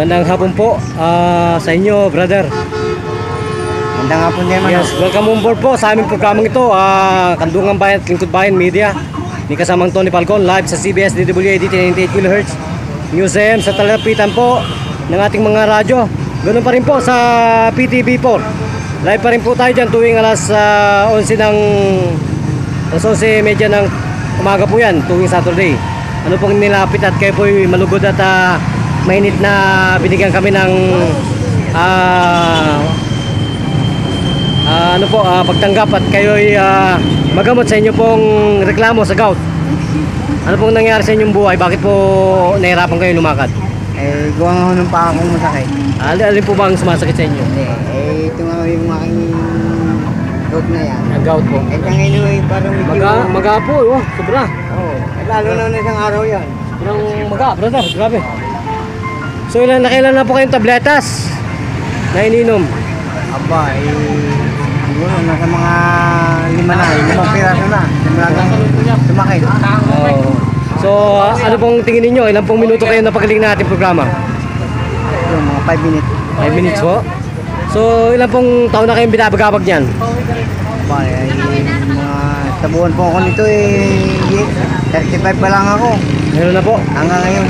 Magandang hapon po sa inyo, brother. Magandang hapon din, Manong. Yes, welcome on board po sa aming programang ito, Kandungan Bayan at Lingkod Bayan Media. May kasamang Tony Falcon, live sa CBS DWAD 98 kHz. News AM sa talapitan po ng ating mga radyo. Ganun pa rin po sa PTV4. Live pa rin po tayo dyan tuwing alas 11 ng alas 11:30 ng umaga po yan, tuwing Saturday. Ano pong nilapit at kayo po'y malugod at mainit na binigyan kami ng pagtanggap at kayo'y magamot sa inyo pong reklamo sa gout. Ano pong nangyari sa inyong buhay? Bakit po nahirapan kayo lumakad? Gawa nga ho ng paa kong masakit. Alin po ba ang sumasakit sa inyo? Ito nga yung aking gout na yan. Ang gout po. Ngayon parang medyo... Maga po, sobra. Oo. Lalo na isang araw yan. Sobrang maga, brother, grabe. So nakailan na po kayong tabletas na ininom? Aba, siguro nasa mga 5 piraso na. Simula kang sumakit. Oh. So ano pong tingin ninyo? Ilang pong minuto kayo napagaling na ating programa? Yung mga 5 minutes. 5 minutes po. So ilang pong taon na kayong binabagabag niyan? Aba, sa buwan po ako nito 35 pa lang ako. Meron na po. Hanggang ngayon,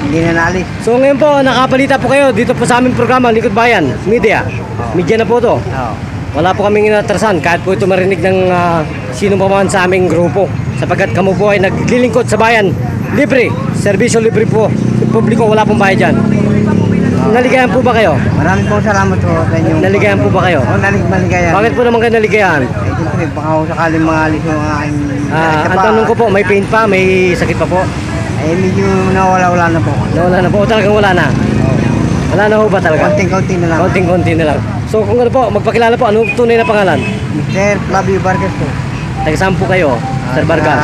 hindi na naalis. So ngayon po, nakabalita po kayo dito po sa aming programa, Lingkod Bayan Media. Media na po to. Oo. Wala po kaming inatrasan kahit po ito marinig ng sino pa man sa aming grupo. Sapagkat kamo po ay naglilingkod sa bayan. Libre, serbisyo libre po. Publiko, wala pong bayad dyan. Naligayan po ba kayo? Maraming po salamat po sa inyo. Naligayan po ba kayo? Oo, naligayan. Bakit po naman kayo naligayan? Siyempre, baka ako sakaling mga alis yung aking... Ang tanong ko po, may pain pa, may sakit pa po? Medyo nawala-wala na po. Wala na po, talagang wala na. Wala na ho ba talaga? Konting-konti na lang. Konting-konti na lang. So kung ano po, magpakilala po, ano tunay na pangalan? Mr. Flavio Vargas po. Taga saan po kayo, Sir Vargas?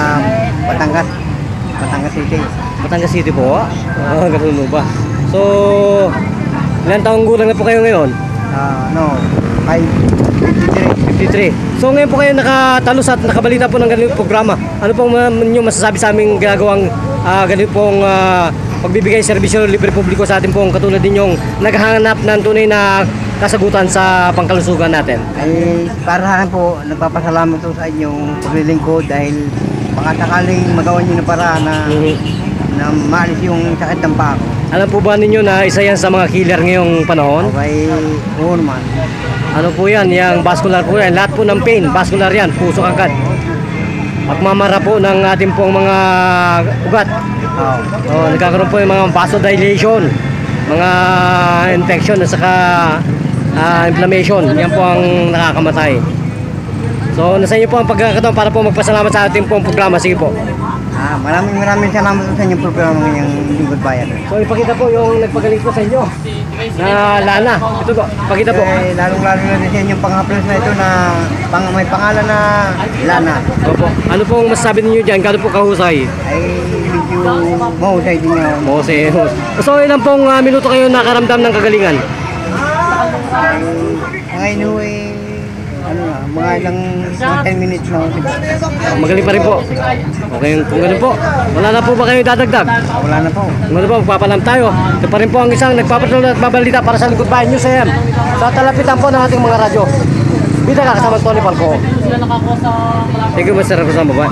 Batangas. Batangas City. Batangas City po? Ganun ba? So, ilang taong gulang na po kayo ngayon? 53. So ngayon po kayo nakatalos at nakabalita po ng ganitong programa. Ano pong inyo masasabi sa aming ginagawang ganito pong pagbibigay serbisyo libre publiko sa atin pong katulad ninyong naghahanap ng tunay na kasagutan sa pangkalusugan natin? Para po, nagpapasalamat po sa inyong paglilingkod dahil baka sakaling magawa nyo na para na maalis yung sakit ng paa ko. Alam po ba ninyo na isa yan sa mga killer ngayong panahon? Okay, oo naman. Ano po yan? Yung vascular po yan. Lahat po ng pain, vascular yan. Puso kagad. Pagmamara po ng ating pong mga ugat. Nagkakaroon po yung mga vasodilation, mga infection at saka inflammation. Yan po ang nakakamatay. So nasa inyo po ang pagkakataon para po magpasalamat sa ating pong programa. Sige po. Maraming salamat sa inyong programa ngayong Lingkod Bayan. So ipakita po yung nagpagaling po sa inyo na Lana. Ito po, ipakita po. Lalong-lalo na din sa inyong panghaplas na ito na may pangalan na Lana. Opo. Ano pong masasabi ninyo dyan? Kano po kahusay? Medyo mahusay din yun. Mahusay. So ilang pong minuto kayo nakaramdam ng kagalingan? Ngayon mga ilang 10 minutes na. Magaling pa rin po. Okay, kung ganun po. Wala na po ba kayo dadagdag? Wala na po. Ano po, magpapalam tayo. Ito pa rin po ang isang nagpapatuloy at babalita para sa Lingkod Bayan News AM. Sa talapitan po ng ating mga radyo. Bida ka kasama Tony Falcon. Thank you, Mr. Rosamba.